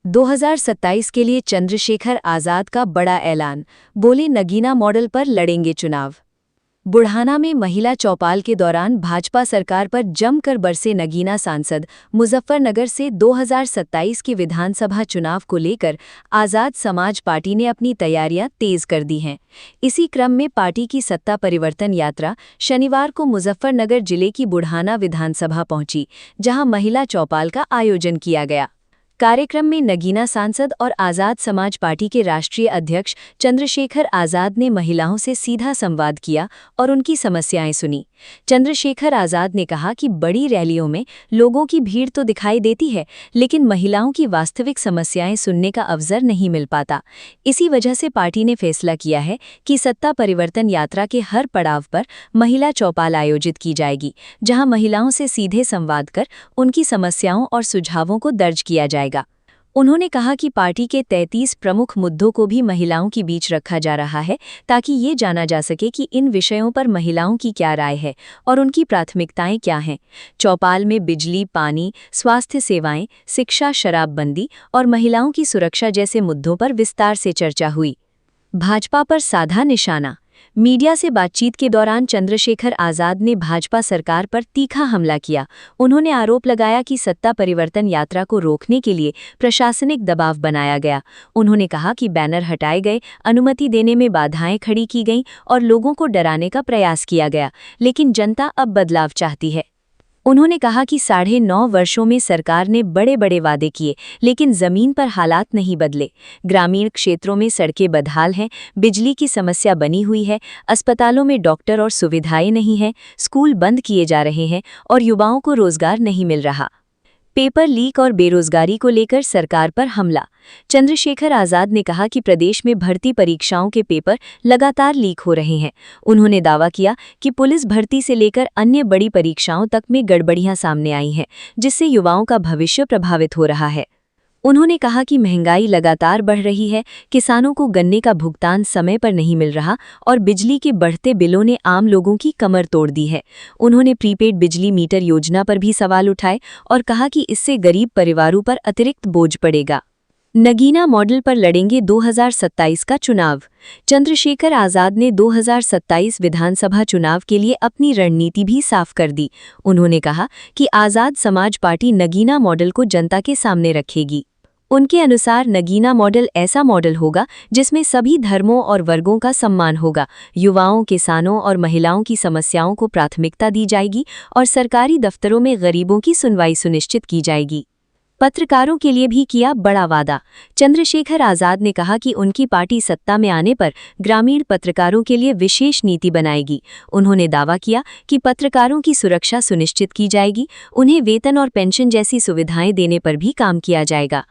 2027 के लिए चंद्रशेखर आजाद का बड़ा ऐलान, बोले नगीना मॉडल पर लड़ेंगे चुनाव। बुढ़ाना में महिला चौपाल के दौरान भाजपा सरकार पर जमकर बरसे नगीना सांसद। मुजफ्फरनगर से 2027 के विधानसभा चुनाव को लेकर आजाद समाज पार्टी ने अपनी तैयारियां तेज कर दी हैं। इसी क्रम में पार्टी की सत्ता परिवर्तन यात्रा शनिवार को मुजफ्फरनगर जिले की बुढ़ाना विधानसभा पहुंची, जहां महिला चौपाल का आयोजन किया गया। कार्यक्रम में नगीना सांसद और आजाद समाज पार्टी के राष्ट्रीय अध्यक्ष चंद्रशेखर आजाद ने महिलाओं से सीधा संवाद किया और उनकी समस्याएं सुनी। चंद्रशेखर आजाद ने कहा कि बड़ी रैलियों में लोगों की भीड़ तो दिखाई देती है, लेकिन महिलाओं की वास्तविक समस्याएं सुनने का अवसर नहीं मिल पाता। इसी वजह से पार्टी ने फैसला किया है कि सत्ता परिवर्तन यात्रा के हर पड़ाव पर महिला चौपाल आयोजित की जाएगी, जहां महिलाओं से सीधे संवाद कर उनकी समस्याओं और सुझावों को दर्ज किया जाएगा। उन्होंने कहा कि पार्टी के 33 प्रमुख मुद्दों को भी महिलाओं के बीच रखा जा रहा है, ताकि ये जाना जा सके कि इन विषयों पर महिलाओं की क्या राय है और उनकी प्राथमिकताएं क्या हैं। चौपाल में बिजली, पानी, स्वास्थ्य सेवाएं, शिक्षा, शराबबंदी और महिलाओं की सुरक्षा जैसे मुद्दों पर विस्तार से चर्चा हुई। भाजपा पर साधा निशाना। मीडिया से बातचीत के दौरान चंद्रशेखर आजाद ने भाजपा सरकार पर तीखा हमला किया। उन्होंने आरोप लगाया कि सत्ता परिवर्तन यात्रा को रोकने के लिए प्रशासनिक दबाव बनाया गया। उन्होंने कहा कि बैनर हटाए गए, अनुमति देने में बाधाएं खड़ी की गईं और लोगों को डराने का प्रयास किया गया, लेकिन जनता अब बदलाव चाहती है। उन्होंने कहा कि 9.5 वर्षों में सरकार ने बड़े बड़े वादे किए, लेकिन जमीन पर हालात नहीं बदले। ग्रामीण क्षेत्रों में सड़कें बदहाल हैं, बिजली की समस्या बनी हुई है, अस्पतालों में डॉक्टर और सुविधाएं नहीं हैं, स्कूल बंद किए जा रहे हैं और युवाओं को रोजगार नहीं मिल रहा। पेपर लीक और बेरोजगारी को लेकर सरकार पर हमला। चंद्रशेखर आजाद ने कहा कि प्रदेश में भर्ती परीक्षाओं के पेपर लगातार लीक हो रहे हैं। उन्होंने दावा किया कि पुलिस भर्ती से लेकर अन्य बड़ी परीक्षाओं तक में गड़बड़ियां सामने आई हैं, जिससे युवाओं का भविष्य प्रभावित हो रहा है। उन्होंने कहा कि महंगाई लगातार बढ़ रही है, किसानों को गन्ने का भुगतान समय पर नहीं मिल रहा और बिजली के बढ़ते बिलों ने आम लोगों की कमर तोड़ दी है। उन्होंने प्रीपेड बिजली मीटर योजना पर भी सवाल उठाए और कहा कि इससे गरीब परिवारों पर अतिरिक्त बोझ पड़ेगा। नगीना मॉडल पर लड़ेंगे 2027 का चुनाव। चंद्रशेखर आजाद ने 2027 विधानसभा चुनाव के लिए अपनी रणनीति भी साफ कर दी। उन्होंने कहा कि आजाद समाज पार्टी नगीना मॉडल को जनता के सामने रखेगी। उनके अनुसार नगीना मॉडल ऐसा मॉडल होगा जिसमें सभी धर्मों और वर्गों का सम्मान होगा, युवाओं, किसानों और महिलाओं की समस्याओं को प्राथमिकता दी जाएगी और सरकारी दफ्तरों में गरीबों की सुनवाई सुनिश्चित की जाएगी। पत्रकारों के लिए भी किया बड़ा वादा। चंद्रशेखर आजाद ने कहा कि उनकी पार्टी सत्ता में आने पर ग्रामीण पत्रकारों के लिए विशेष नीति बनाएगी। उन्होंने दावा किया कि पत्रकारों की सुरक्षा सुनिश्चित की जाएगी, उन्हें वेतन और पेंशन जैसी सुविधाएं देने पर भी काम किया जाएगा।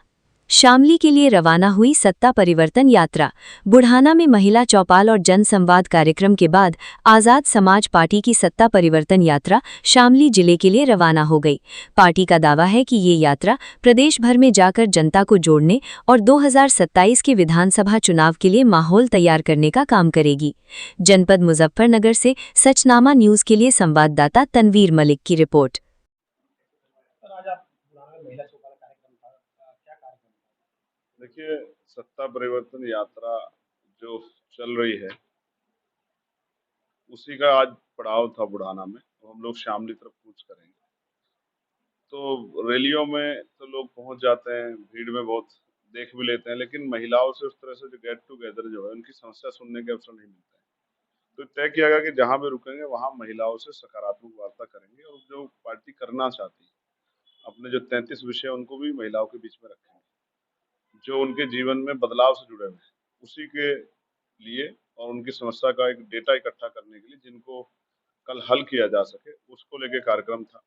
शामली के लिए रवाना हुई सत्ता परिवर्तन यात्रा। बुढ़ाना में महिला चौपाल और जनसंवाद कार्यक्रम के बाद आजाद समाज पार्टी की सत्ता परिवर्तन यात्रा शामली जिले के लिए रवाना हो गई। पार्टी का दावा है कि ये यात्रा प्रदेश भर में जाकर जनता को जोड़ने और 2027 के विधानसभा चुनाव के लिए माहौल तैयार करने का काम करेगी। जनपद मुजफ्फरनगर से सचनामा न्यूज के लिए संवाददाता तनवीर मलिक की रिपोर्ट। देखिए, सत्ता परिवर्तन यात्रा जो चल रही है, उसी का आज पड़ाव था बुढ़ाना में। तो हम लोग शामली तरफ कूच करेंगे। तो रैलियों में तो लोग पहुंच जाते हैं, भीड़ में बहुत देख भी लेते हैं, लेकिन महिलाओं से उस तरह से जो गेट टुगेदर जो है, उनकी समस्या सुनने के अवसर नहीं मिलते हैं। तो तय किया गया कि जहां भी रुकेंगे वहां महिलाओं से सकारात्मक वार्ता करेंगे और जो पार्टी करना चाहती है, अपने जो 33 विषय उनको भी महिलाओं के बीच में रखेंगे, जो उनके जीवन में बदलाव से जुड़े हुए हैं, उसी के लिए और उनकी समस्या का एक डेटा इकट्ठा करने के लिए, जिनको कल हल किया जा सके, उसको लेके कार्यक्रम था।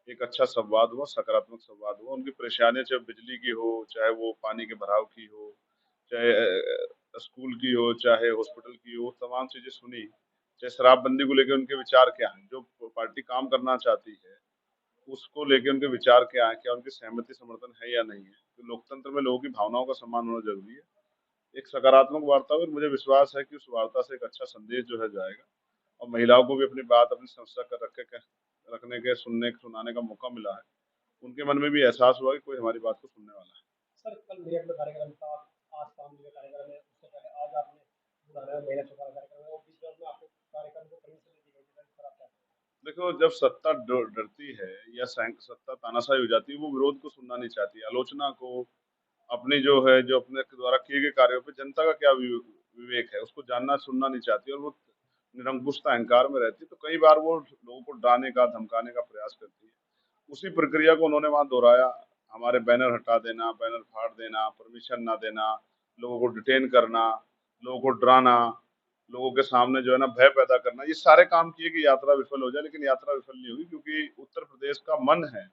एक अच्छा संवाद हुआ, सकारात्मक संवाद हुआ। उनकी परेशानियां चाहे बिजली की हो, चाहे वो पानी के भराव की हो, चाहे स्कूल की हो, चाहे हॉस्पिटल की हो, तमाम चीजें सुनी। चाहे शराबबंदी को लेकर उनके विचार क्या हैं, जो पार्टी काम करना चाहती है उसको लेके उनके विचार क्या है, क्या उनकी सहमति समर्थन है या नहीं है। तो लोकतंत्र में लोगों की भावनाओं का सम्मान होना जरूरी है। एक सकारात्मक वार्ता हुई और मुझे विश्वास है कि उस वार्ता से एक अच्छा संदेश जो है जाएगा और महिलाओं को भी अपनी बात, अपनी समस्या कर रखने के, सुनाने का मौका मिला है। उनके मन में भी एहसास हुआ कि कोई हमारी बात को सुनने वाला है। सर कल मेरठ में कार्यक्रम था, आज शामली में कार्यक्रम है, उससे पहले आज आपने बुढ़ाना में मेरठ में कार्यक्रम है और बीच में आपको कार्यक्रम को परमिशन नहीं दी गई थी, सर आप क्या कहेंगे? देखो, जब सत्ता डरती है या सत्ता तानाशाही हो जाती है, वो विरोध को सुनना नहीं चाहती, आलोचना को, अपनी जो है, जो अपने के द्वारा किए गए कार्यों पे जनता का क्या विवेक है, उसको जानना सुनना नहीं चाहती, और वो निरंकुशता अहंकार में रहती है, तो कई बार वो लोगों को डराने का धमकाने का प्रयास करती है। उसी प्रक्रिया को उन्होंने वहां दोहराया। हमारे बैनर हटा देना, बैनर फाड़ देना, परमिशन ना देना, लोगों को डिटेन करना, लोगों को डराना, लोगों के सामने जो है ना भय पैदा करना, ये सारे काम किए कि यात्रा विफल हो जाए, लेकिन यात्रा विफल नहीं होगी, क्योंकि उत्तर प्रदेश का मन है,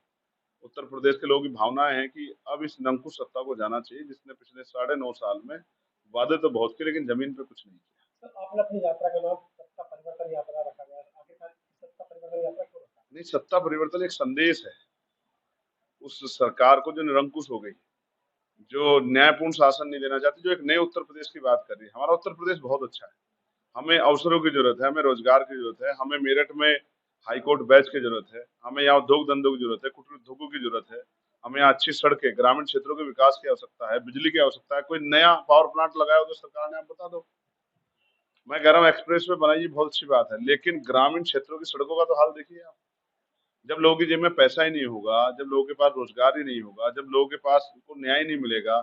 उत्तर प्रदेश के लोगों की भावनाएं हैं कि अब इस निरंकुश सत्ता को जाना चाहिए, जिसने पिछले 9.5 साल में वादे तो बहुत किए, लेकिन जमीन पे कुछ नहीं किया। सर आपने अपनी यात्रा का नाम सत्ता परिवर्तन यात्रा रखा गया है, आखिरकार सत्ता परिवर्तन यात्रा क्यों रखा? नहीं, सत्ता परिवर्तन एक संदेश है उस सरकार को जो निरंकुश हो गई, जो न्यायपूर्ण शासन नहीं देना चाहती, जो एक नए उत्तर प्रदेश की बात कर रही है। हमारा उत्तर प्रदेश बहुत अच्छा है, हमें अवसरों की जरूरत है, हमें रोजगार की जरूरत है, हमें मेरठ में हाईकोर्ट बैच की जरूरत है, हमें यहाँ उद्योग धंधों की जरूरत है, कुटीर उद्योगों की जरूरत है, हमें यहाँ अच्छी सड़कें, ग्रामीण क्षेत्रों के विकास की आवश्यकता है, बिजली की आवश्यकता है। कोई नया पावर प्लांट लगाया हो तो सरकार ने, आप बता दो। मैं कह रहा हूँ एक्सप्रेस वे बनाइए, बहुत अच्छी बात है, लेकिन ग्रामीण क्षेत्रों की सड़कों का तो हाल देखिए आप। जब लोगों की जेब में पैसा ही नहीं होगा, जब लोगों के पास रोजगार ही नहीं होगा, जब लोगों के पास उनको न्याय नहीं मिलेगा,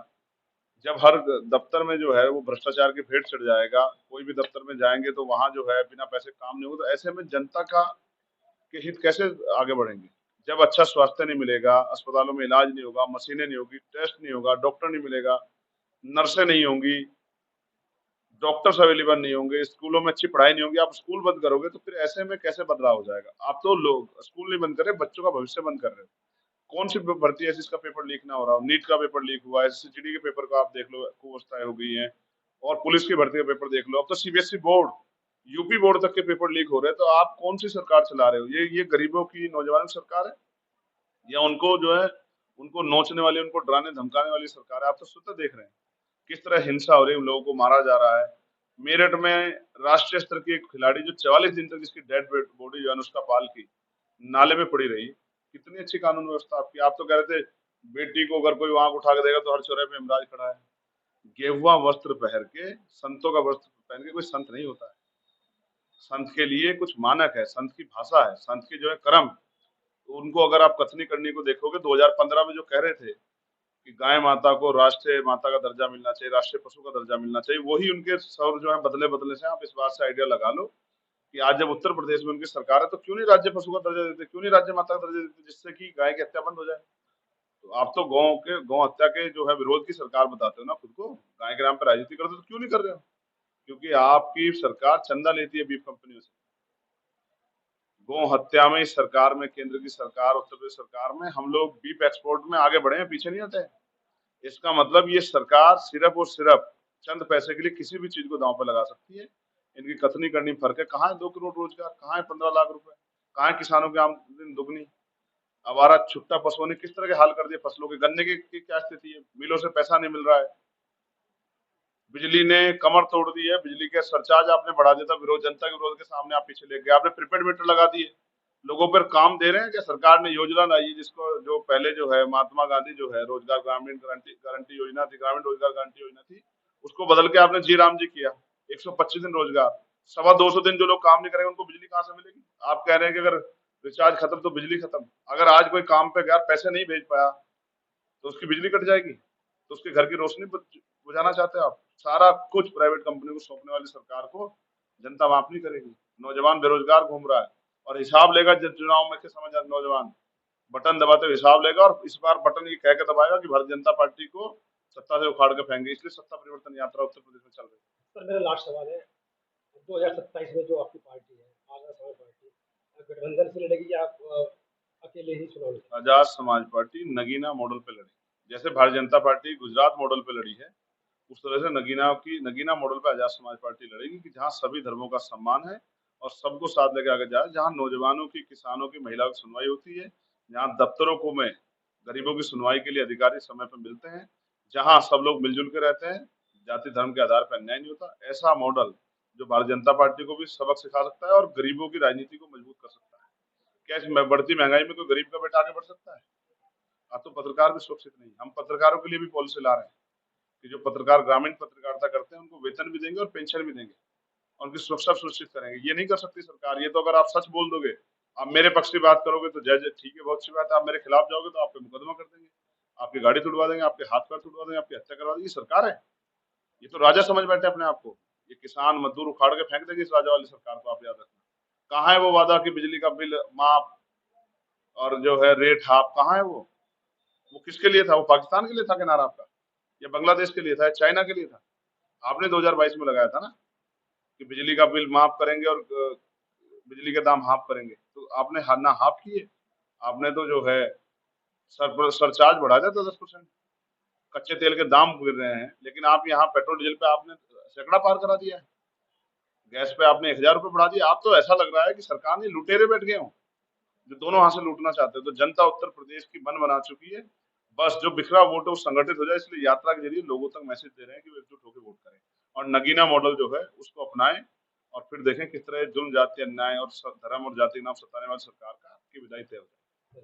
जब हर दफ्तर में जो है वो भ्रष्टाचार की भेंट चढ़ जाएगा, कोई भी दफ्तर में जाएंगे तो वहां जो है बिना पैसे काम नहीं होगा, तो ऐसे में जनता का के हित कैसे आगे बढ़ेंगे? जब अच्छा स्वास्थ्य नहीं मिलेगा, अस्पतालों में इलाज नहीं होगा, मशीनें नहीं होगी, टेस्ट नहीं होगा, डॉक्टर नहीं मिलेगा, नर्सें नहीं होंगी, डॉक्टर्स अवेलेबल नहीं होंगे, स्कूलों में अच्छी पढ़ाई नहीं होगी, आप स्कूल बंद करोगे तो फिर ऐसे में कैसे बदलाव हो जाएगा? आप तो लोग स्कूल नहीं बंद कर रहे, बच्चों का भविष्य बंद कर रहे हो। कौन सी भर्ती है जिसका पेपर लीक ना हो रहा हो? नीट का पेपर लीक हुआ है, एसएससीजीडी के पेपर का आप देख लो, कुअवस्थाएं हो गई हैं, और पुलिस की भर्ती का पेपर देख लो, अब तो सीबीएसई बोर्ड, यूपी बोर्ड तक के पेपर लीक हो रहे हैं। तो आप कौन सी सरकार चला रहे हो? ये गरीबों की, नौजवानों की सरकार है, या उनको जो है उनको नोचने वाली, उनको डराने धमकाने वाली सरकार है? आप तो स्वतः देख रहे हैं किस तरह हिंसा हो रही है, लोगों को मारा जा रहा है। मेरठ में राष्ट्रीय स्तर की एक खिलाड़ी जो 44 दिन तक जिसकी डेड बॉडी जो है अनुष्का पाल की नाले में पड़ी रही, कितनी अच्छी कानून व्यवस्था आपकी। आप तो कह रहे थे बेटी को अगर कोई वहां उठा के देगा तो हर चौराहे पे यमराज खड़ा है। गेरुआ वस्त्र पहन के, संतों का वस्त्र पहन के कोई संत नहीं होता है। संत के लिए कुछ मानक है, संत की भाषा है, संत की जो है कर्म। तो उनको अगर आप कथनी करनी को देखोगे, 2015 में जो कह रहे थे कि गाय माता को राष्ट्रीय माता का दर्जा मिलना चाहिए, राष्ट्रीय पशु का दर्जा मिलना चाहिए, वही उनके सौर जो है बदले बदले से। आप इस बात से आइडिया लगा लो कि आज जब उत्तर प्रदेश में उनकी सरकार है तो क्यों नहीं राज्य पशु का दर्जा देते, क्यों नहीं राज्य माता का दर्जा देते, जिससे कि गाय की हत्या बंद हो जाए। तो आप तो गौ हत्या के जो है विरोध की सरकार बताते हो ना खुद को, गाय के नाम पर राजनीति करते हो, तो क्यों नहीं कर रहे हो? क्योंकि आपकी सरकार चंदा लेती है बीफ कंपनियों से। गौ हत्या में इस सरकार में, केंद्र की सरकार, उत्तर प्रदेश सरकार में हम लोग बीफ एक्सपोर्ट में आगे बढ़े हैं, पीछे नहीं हटे। इसका मतलब ये सरकार सिर्फ और सिर्फ चंद पैसे के लिए किसी भी चीज को दांव पे लगा सकती है। इनकी कथनी करनी फर्क है। कहाँ है 2 करोड़ रोजगार, कहाँ है 15 लाख रुपए, कहाँ है किसानों की आमदनी दुगनी? आवारा छुट्टा पशुओं ने किस तरह के हाल कर दिए फसलों के। गन्ने की क्या स्थिति है, मिलों से पैसा नहीं मिल रहा है, बिजली ने कमर तोड़ दी है, बिजली के सरचार्ज आपने बढ़ा दिया था, विरोध, जनता के विरोध के सामने आप पीछे ले गए, आपने प्रीपेड मीटर लगा दिए। लोगों पर काम दे रहे हैं क्या? सरकार ने योजना लाई है, जिसको जो पहले जो है महात्मा गांधी जो है रोजगार ग्रामीण गारंटी गारंटी योजना थी, ग्रामीण रोजगार गारंटी योजना थी, उसको बदल के आपने जी राम जी किया। 125 दिन रोजगार, 225 दिन जो लोग काम नहीं करेंगे उनको बिजली कहाँ से मिलेगी? आप कह रहे हैं कि अगर रिचार्ज खत्म तो बिजली खत्म। अगर आज कोई काम पे गया, पैसे नहीं भेज पाया, तो उसकी बिजली कट जाएगी, तो उसके घर की रोशनी बुझाना चाहते हो आप? सारा कुछ प्राइवेट कंपनी को सौंपने वाली सरकार को जनता माफ नहीं करेगी। नौजवान बेरोजगार घूम रहा है और हिसाब लेगा जब चुनाव में के समय, नौजवान बटन दबाते हुए हिसाब लेगा, और इस बार बटन ये कह के दबाएगा कि भारतीय जनता पार्टी को सत्ता से उखाड़ के फेंकेंगे। इसलिए सत्ता परिवर्तन यात्रा उत्तर प्रदेश में चल रही है। सर मेरा लास्ट सवाल है, 2027 में जो आपकी पार्टी है, आजाद समाज पार्टी, गठबंधन से लड़ेगी या आप अकेले ही चुनाव लड़ेंगे? आजाद समाज पार्टी नगीना मॉडल पे लड़ी, जैसे भारतीय जनता पार्टी गुजरात मॉडल पे लड़ी है, उस तरह से नगीना मॉडल पे आजाद समाज पार्टी लड़ेगी, कि जहाँ सभी धर्मों का सम्मान है और सबको साथ लेके आगे जाए, जहाँ नौजवानों की, किसानों की, महिलाओं की सुनवाई होती है, जहाँ दफ्तरों को में गरीबों की सुनवाई के लिए अधिकारी समय पर मिलते हैं, जहाँ सब लोग मिलजुल के रहते हैं, जाति धर्म के आधार पर अन्याय नहीं होता। ऐसा मॉडल जो भारतीय जनता पार्टी को भी सबक सिखा सकता है और गरीबों की राजनीति को मजबूत कर सकता है। क्या इस बढ़ती महंगाई में कोई गरीब का बेटा आगे बढ़ सकता है? आज तो पत्रकार भी सुरक्षित नहीं। हम पत्रकारों के लिए भी पॉलिसी ला रहे हैं कि जो पत्रकार ग्रामीण पत्रकारिता करते हैं उनको वेतन भी देंगे और पेंशन भी देंगे और उनकी सुरक्षा सुनिश्चित करेंगे। ये नहीं कर सकती सरकार। ये तो अगर आप सच बोल दोगे, आप मेरे पक्ष की बात करोगे तो जज ठीक है, बहुत अच्छी बात है। आप मेरे खिलाफ जाओगे तो आप पे मुकदमा कर देंगे, आपकी गाड़ी तुड़वा देंगे, आपके हाथ पैर तुड़वा देंगे, आपकी हत्या करवा देंगे। ये सरकार है? ये तो राजा समझ बैठे अपने आप को। ये किसान मजदूर उखाड़ के फेंक देंगे इस राजा वाली सरकार को, आप याद रखना। कहाँ है वो वादा कि बिजली का बिल माफ और जो है रेट हाफ, कहाँ है वो किसके लिए था? वो पाकिस्तान के लिए था किनारा आपका, या बांग्लादेश के लिए था, या चाइना के लिए था? आपने 2022 में लगाया था ना कि बिजली का बिल माफ करेंगे और बिजली के दाम हाफ करेंगे, तो आपने ना हाफ किए, आपने तो जो है सरचार्ज बढ़ा दिया था 10%। कच्चे तेल के दाम गिर रहे हैं, लेकिन आप यहाँ पेट्रोल डीजल पे आपने सैकड़ा पार करा दिया है। गैस पे आपने 1000 रुपये बढ़ा दिया। आप तो ऐसा लग रहा है कि सरकार ने लुटेरे बैठ गए हों जो दोनों हाथ से लूटना चाहते हैं। तो जनता उत्तर प्रदेश की मन बना चुकी है। बस जो बिखरा वोट है वो संगठित हो जाए, इसलिए यात्रा के जरिए लोगों तक मैसेज दे रहे हैं कि वो एकजुट होकर वोट करें और नगीना मॉडल जो है उसको अपनाएं और फिर देखें किस तरह जुल्म, जाति, अन्याय और धर्म और जाति के नाम सताने वाली सरकार का की विदाई तय हो जाए।